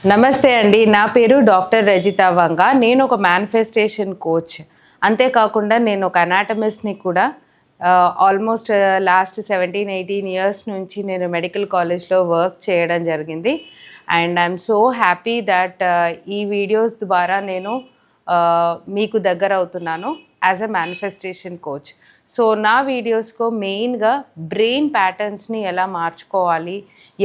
నమస్తే అండి. నా పేరు డాక్టర్ రజిత వంగ. నేను ఒక మేనిఫెస్టేషన్ కోచ్. అంతేకాకుండా నేను ఒక అనాటమిస్ట్ని కూడా. ఆల్మోస్ట్ లాస్ట్ 17-18 ఇయర్స్ నుంచి నేను మెడికల్ కాలేజ్లో వర్క్ చేయడం జరిగింది. And I'm so happy that ఈ వీడియోస్ ద్వారా నేను మీకు దగ్గర అవుతున్నాను as a manifestation coach. So నా వీడియోస్లో మెయిన్గా బ్రెయిన్ ప్యాటర్న్స్ని ఎలా మార్చుకోవాలి,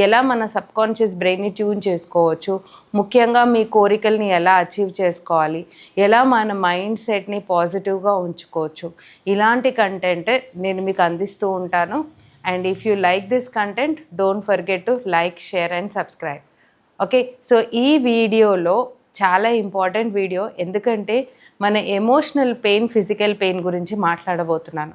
ఎలా మన సబ్కాన్షియస్ బ్రెయిన్ని ట్యూన్ చేసుకోవచ్చు, ముఖ్యంగా మీ కోరికల్ని ఎలా అచీవ్ చేసుకోవాలి, ఎలా మన మైండ్ సెట్ని పాజిటివ్గా ఉంచుకోవచ్చు, ఇలాంటి కంటెంట్ నేను మీకు అందిస్తూ ఉంటాను. And if you like this content, don't forget to like, share and subscribe. Okay, so ఈ వీడియోలో చాలా ఇంపార్టెంట్ వీడియో, ఎందుకంటే మన ఎమోషనల్ పెయిన్, ఫిజికల్ పెయిన్ గురించి మాట్లాడబోతున్నాను.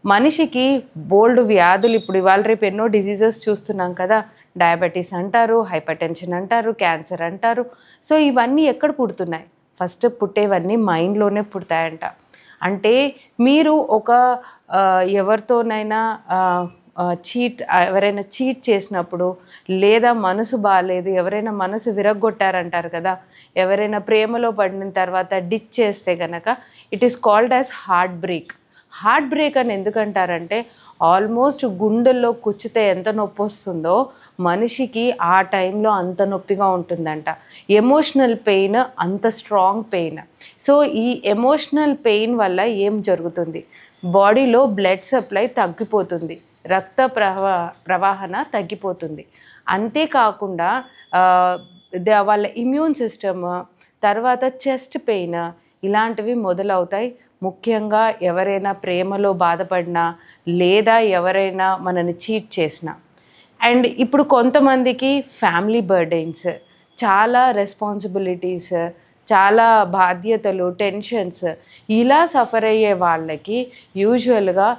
మనిషికి బోల్డ్ వ్యాధులు ఇప్పుడు ఇవాళ రేపు ఎన్నో డిజీజెస్ చూస్తున్నాం కదా. డయాబెటీస్ అంటారు, హైపర్ టెన్షన్ అంటారు, క్యాన్సర్ అంటారు. సో ఇవన్నీ ఎక్కడ పుడుతున్నాయి? ఫస్ట్ పుట్టేవన్నీ మైండ్లోనే పుడతాయంట. అంటే మీరు ఒక ఎవరితోనైనా ఎవరైనా చీట్ చేసినప్పుడు, లేదా మనసు బాగాలేదు, ఎవరైనా మనసు విరగ్గొట్టారంటారు కదా, ఎవరైనా ప్రేమలో పడిన తర్వాత డిచ్ చేస్తే కనుక it is called as heart break. Heart break అని ఎందుకంటారంటే, ఆల్మోస్ట్ గుండెల్లో కుచ్చితే ఎంత నొప్పి వస్తుందో మనిషికి ఆ టైంలో అంత నొప్పిగా ఉంటుందంట. ఎమోషనల్ పెయిన్ అంత స్ట్రాంగ్ పెయిన్. సో ఈ ఎమోషనల్ పెయిన్ వల్ల ఏం జరుగుతుంది? బాడీలో బ్లడ్ సప్లై తగ్గిపోతుంది, రక్త ప్రవాహన తగ్గిపోతుంది. అంతేకాకుండా వాళ్ళ ఇమ్యూన్ సిస్టమ్, తర్వాత చెస్ట్ పెయిన్ ఇలాంటివి మొదలవుతాయి. ముఖ్యంగా ఎవరైనా ప్రేమలో బాధపడినా, లేదా ఎవరైనా మనని చీట్ చేసినా. అండ్ ఇప్పుడు కొంతమందికి ఫ్యామిలీ బర్డెన్స్, చాలా రెస్పాన్సిబిలిటీస్, చాలా బాధ్యతలు, టెన్షన్స్, ఇలా సఫర్ అయ్యే వాళ్ళకి యూజువల్గా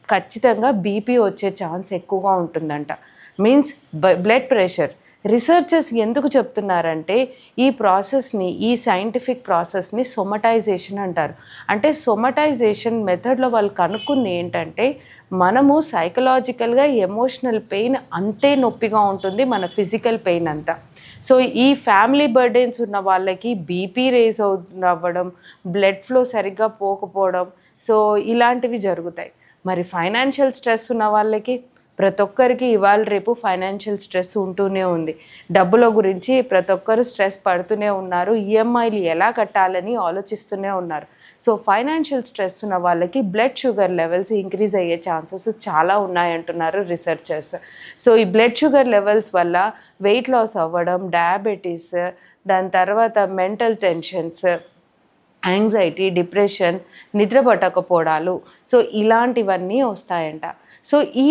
ఖచ్చితంగా బీపీ వచ్చే ఛాన్స్ ఎక్కువగా ఉంటుందంట. Means blood pressure. రీసెర్చర్స్ ఎందుకు చెప్తున్నారంటే, ఈ ప్రాసెస్ని, ఈ సైంటిఫిక్ ప్రాసెస్ని సొమటైజేషన్ అంటారు. అంటే సొమటైజేషన్ మెథడ్లో వాళ్ళు కనుక్కుంది ఏంటంటే, మనము సైకలాజికల్గా ఎమోషనల్ పెయిన్ అంతే నొప్పిగా ఉంటుంది మన ఫిజికల్ పెయిన్ అంతా. సో ఈ ఫ్యామిలీ బర్డెన్స్ ఉన్న వాళ్ళకి బీపీ రేజ్ అవ్వడం, బ్లడ్ ఫ్లో సరిగ్గా పోకపోవడం, సో ఇలాంటివి జరుగుతాయి. మరి ఫైనాన్షియల్ స్ట్రెస్ ఉన్న వాళ్ళకి, ప్రతి ఒక్కరికి ఇవాళ రేపు ఫైనాన్షియల్ స్ట్రెస్ ఉంటూనే ఉంది. డబ్బుల గురించి ప్రతి ఒక్కరు స్ట్రెస్ పడుతూనే ఉన్నారు. ఈఎంఐలు ఎలా కట్టాలని ఆలోచిస్తూనే ఉన్నారు. సో ఫైనాన్షియల్ స్ట్రెస్ ఉన్న వాళ్ళకి బ్లడ్ షుగర్ లెవెల్స్ ఇంక్రీజ్ అయ్యే ఛాన్సెస్ చాలా ఉన్నాయంటున్నారు రీసెర్చర్స్. సో ఈ బ్లడ్ షుగర్ లెవెల్స్ వల్ల వెయిట్ లాస్ అవ్వడం, డయాబెటీస్, దాని తర్వాత మెంటల్ టెన్షన్స్, యాంగ్జైటీ, డిప్రెషన్, నిద్ర పట్టకపోవడాలు, సో ఇలాంటివన్నీ వస్తాయంట. సో ఈ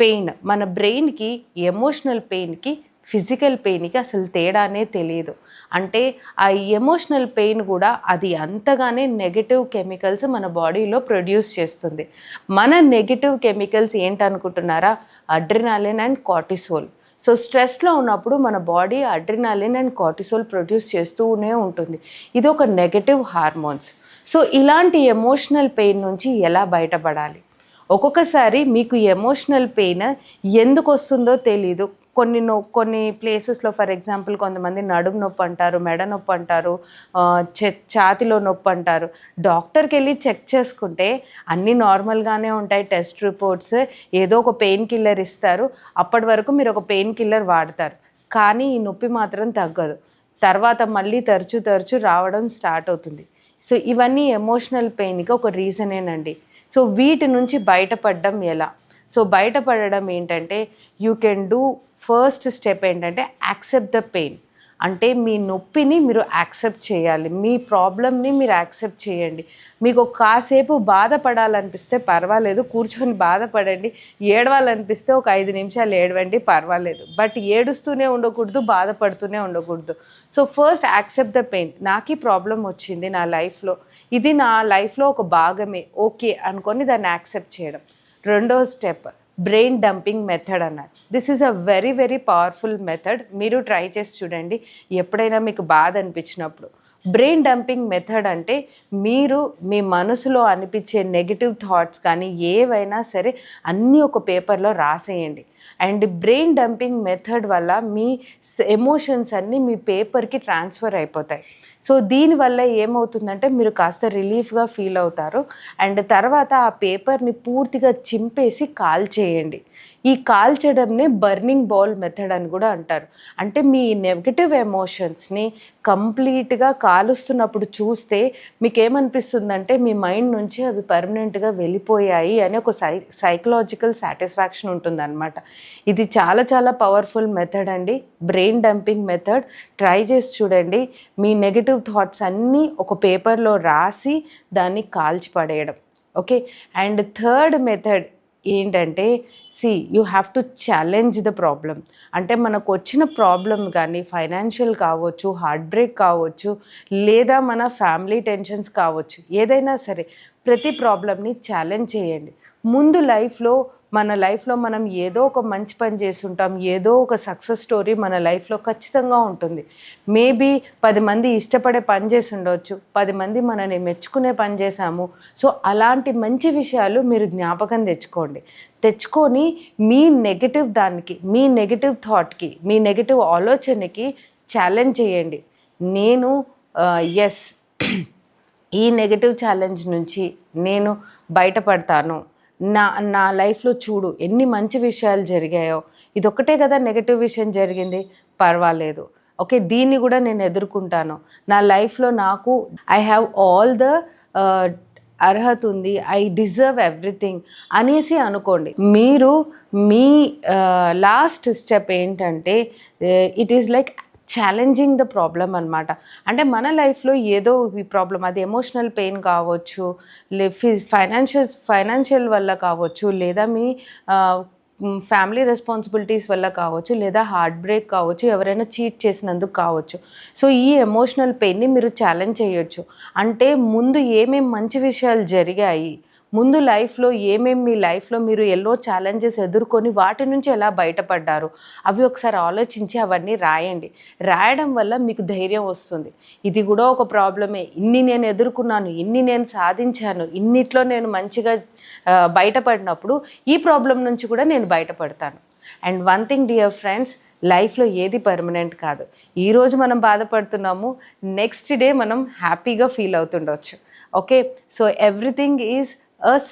పెయిన్ మన బ్రెయిన్కి, ఎమోషనల్ పెయిన్కి, ఫిజికల్ పెయిన్కి అసలు తేడానే తెలియదు. అంటే ఆ ఎమోషనల్ పెయిన్ కూడా అది అంతగానే నెగిటివ్ కెమికల్స్ మన బాడీలో ప్రొడ్యూస్ చేస్తుంది. మన నెగిటివ్ కెమికల్స్ ఏంటనుకుంటున్నారా? Adrenaline and cortisol. సో స్ట్రెస్లో ఉన్నప్పుడు మన body adrenaline and cortisol produce చేస్తూనే ఉంటుంది. ఇది ఒక నెగటివ్ హార్మోన్స్. సో ఇలాంటి ఎమోషనల్ పెయిన్ నుంచి ఎలా బయటపడాలి? ఒక్కొక్కసారి మీకు ఎమోషనల్ పెయిన్ ఎందుకు వస్తుందో తెలీదు. కొన్ని ప్లేసెస్లో, ఫర్ ఎగ్జాంపుల్, కొంతమంది నడుము నొప్పి అంటారు, మెడ నొప్పి అంటారు, ఛాతిలో నొప్పి అంటారు. డాక్టర్కి వెళ్ళి చెక్ చేసుకుంటే అన్నీ నార్మల్గానే ఉంటాయి, టెస్ట్ రిపోర్ట్స్, ఏదో ఒక పెయిన్ కిల్లర్ ఇస్తారు. అప్పటి వరకు మీరు ఒక పెయిన్ కిల్లర్ వాడతారు, కానీ ఈ నొప్పి మాత్రం తగ్గదు. తర్వాత మళ్ళీ తరచూ రావడం స్టార్ట్ అవుతుంది. సో ఇవన్నీ ఎమోషనల్ పెయిన్కి ఒక రీజనేనండి. సో వీటి నుంచి బయటపడడం ఎలా? సో బయటపడడం ఏంటంటే, you can do first step ఏంటంటే యాక్సెప్ట్ ద పెయిన్. అంటే మీ నొప్పిని మీరు యాక్సెప్ట్ చేయాలి, మీ ప్రాబ్లమ్ని మీరు యాక్సెప్ట్ చేయండి. మీకు కాసేపు బాధపడాలనిపిస్తే పర్వాలేదు, కూర్చొని బాధపడండి. ఏడవాలనిపిస్తే ఒక 5 నిమిషాలు ఏడవండి, పర్వాలేదు. బట్ ఏడుస్తూనే ఉండకూడదు, బాధపడుతూనే ఉండకూడదు. So first accept the pain. నాకు ఈ ప్రాబ్లం వచ్చింది నా లైఫ్లో, ఇది నా లైఫ్లో ఒక భాగమే, ఓకే అనుకొని దాన్ని యాక్సెప్ట్ చేయడం. రెండో స్టెప్ బ్రెయిన్ డంపింగ్ మెథడ్ అన్నారు. This is a very powerful method. మీరు ట్రై చేసి చూడండి. ఎప్పుడైనా మీకు బాధ అనిపించినప్పుడు, బ్రెయిన్ డంపింగ్ మెథడ్ అంటే మీరు మీ మనసులో అనిపించే నెగిటివ్ థాట్స్ కానీ ఏవైనా సరే అన్నీ ఒక పేపర్లో రాసేయండి. అండ్ బ్రెయిన్ డంపింగ్ మెథడ్ వల్ల మీ ఎమోషన్స్ అన్నీ మీ పేపర్కి ట్రాన్స్ఫర్ అయిపోతాయి. సో దీనివల్ల ఏమవుతుందంటే మీరు కాస్త రిలీఫ్గా ఫీల్ అవుతారు. అండ్ తర్వాత ఆ పేపర్ని పూర్తిగా చింపేసి కాల్చేయండి. ఈ కాల్చడంనే బర్నింగ్ బాల్ మెథడ్ అని కూడా అంటారు. అంటే మీ నెగటివ్ ఎమోషన్స్ని కంప్లీట్గా కాలుస్తున్నప్పుడు చూస్తే మీకు ఏమనిపిస్తుందంటే మీ మైండ్ నుంచి అవి పర్మనెంట్గా వెళ్ళిపోయాయి అని ఒక సైకలాజికల్ సాటిస్ఫాక్షన్ ఉంటుందన్నమాట. ఇది చాలా చాలా పవర్ఫుల్ మెథడ్ అండి, బ్రెయిన్ డంపింగ్ మెథడ్. ట్రై చేసి చూడండి. మీ నెగటివ్ థాట్స్ అన్నీ ఒక పేపర్లో రాసి దాన్ని కాల్చి పడేయడం. ఓకే. అండ్ థర్డ్ మెథడ్ ఏంటంటే, you have to challenge the problem. అంటే మనకు వచ్చిన ప్రాబ్లం కానీ ఫైనాన్షియల్ కావచ్చు, హార్ట్ బ్రేక్ కావచ్చు, లేదా మన ఫ్యామిలీ టెన్షన్స్ కావచ్చు, ఏదైనా సరే ప్రతి ప్రాబ్లమ్ని ఛాలెంజ్ చేయండి. ముందు మన లైఫ్లో మనం ఏదో ఒక మంచి పని చేస్తుంటాం, ఏదో ఒక సక్సెస్ స్టోరీ మన లైఫ్లో ఖచ్చితంగా ఉంటుంది. మేబీ 10 మంది ఇష్టపడే పని చేసి ఉండవచ్చు, 10 మంది మనని మెచ్చుకునే పని చేశాము. సో అలాంటి మంచి విషయాలు మీరు జ్ఞాపకం తెచ్చుకొని మీ నెగటివ్ థాట్కి, మీ నెగటివ్ ఆలోచనకి ఛాలెంజ్ చేయండి. నేను ఎస్ ఈ నెగటివ్ ఛాలెంజ్ నుంచి నేను బయటపడతాను. నా లైఫ్లో చూడు ఎన్ని మంచి విషయాలు జరిగాయో, ఇదొక్కటే కదా నెగటివ్ విషయం జరిగింది, పర్వాలేదు, ఓకే, దీన్ని కూడా నేను ఎదుర్కొంటాను. నా లైఫ్లో ఐ హ్యావ్ ఆల్ ద అర్హత ఉంది, ఐ డిజర్వ్ ఎవ్రీథింగ్ అనేసి అనుకోండి. మీరు మీ లాస్ట్ స్టెప్ ఏంటంటే it is like challenging the problem అనమాట. అంటే మన లైఫ్లో ఏదో ఈ ప్రాబ్లం, అది ఎమోషనల్ పెయిన్ కావచ్చు, ఫైనాన్షియల్ వల్ల కావచ్చు, లేదా మీ ఫ్యామిలీ రెస్పాన్సిబిలిటీస్ వల్ల కావచ్చు, లేదా హార్ట్ బ్రేక్ కావచ్చు, ఎవరైనా చీట్ చేసినందుకు కావచ్చు. సో ఈ ఎమోషనల్ పెయిన్ని మీరు ఛాలెంజ్ చేయొచ్చు. అంటే ముందు ఏమేమి మంచి విషయాలు జరిగాయి, ముందు మీ లైఫ్లో మీరు ఎన్నో ఛాలెంజెస్ ఎదుర్కొని వాటి నుంచి ఎలా బయటపడ్డారు, అవి ఒకసారి ఆలోచించి అవన్నీ రాయండి. రాయడం వల్ల మీకు ధైర్యం వస్తుంది. ఇది కూడా ఒక ప్రాబ్లమే, ఇన్ని నేను ఎదుర్కొన్నాను, ఇన్ని నేను సాధించాను, ఇన్నిట్లో నేను మంచిగా బయటపడినప్పుడు ఈ ప్రాబ్లం నుంచి కూడా నేను బయటపడతాను. And one thing dear friends, లైఫ్లో ఏది పర్మనెంట్ కాదు. ఈరోజు మనం బాధపడుతున్నాము, నెక్స్ట్ డే మనం హ్యాపీగా ఫీల్ అవుతుండొచ్చు. Okay. So everything is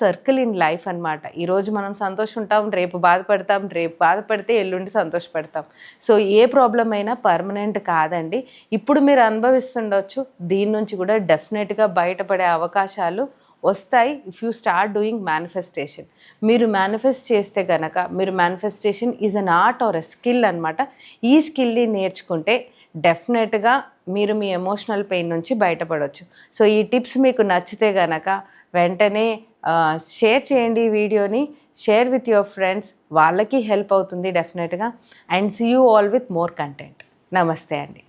circle in life అనమాట. ఈరోజు మనం సంతోషం ఉంటాం, రేపు బాధపడితే ఎల్లుండి సంతోషపడతాం. సో ఏ ప్రాబ్లం అయినా పర్మనెంట్ కాదండి. ఇప్పుడు మీరు అనుభవిస్తుండొచ్చు, దీని నుంచి కూడా డెఫినెట్గా బయటపడే అవకాశాలు వస్తాయి if you start doing manifestation. మీరు మేనిఫెస్ట్ చేస్తే కనుక, manifestation is an art or a skill అనమాట. ఈ స్కిల్ని నేర్చుకుంటే డెఫినెట్గా మీరు మీ ఎమోషనల్ పెయిన్ నుంచి బయటపడవచ్చు. సో ఈ టిప్స్ మీకు నచ్చితే కనుక వెంటనే షేర్ చేయండి ఈ వీడియోని, షేర్ విత్ యువర్ ఫ్రెండ్స్, వాళ్ళకి హెల్ప్ అవుతుంది డెఫినెట్గా. And see you all with more content. నమస్తే అండి.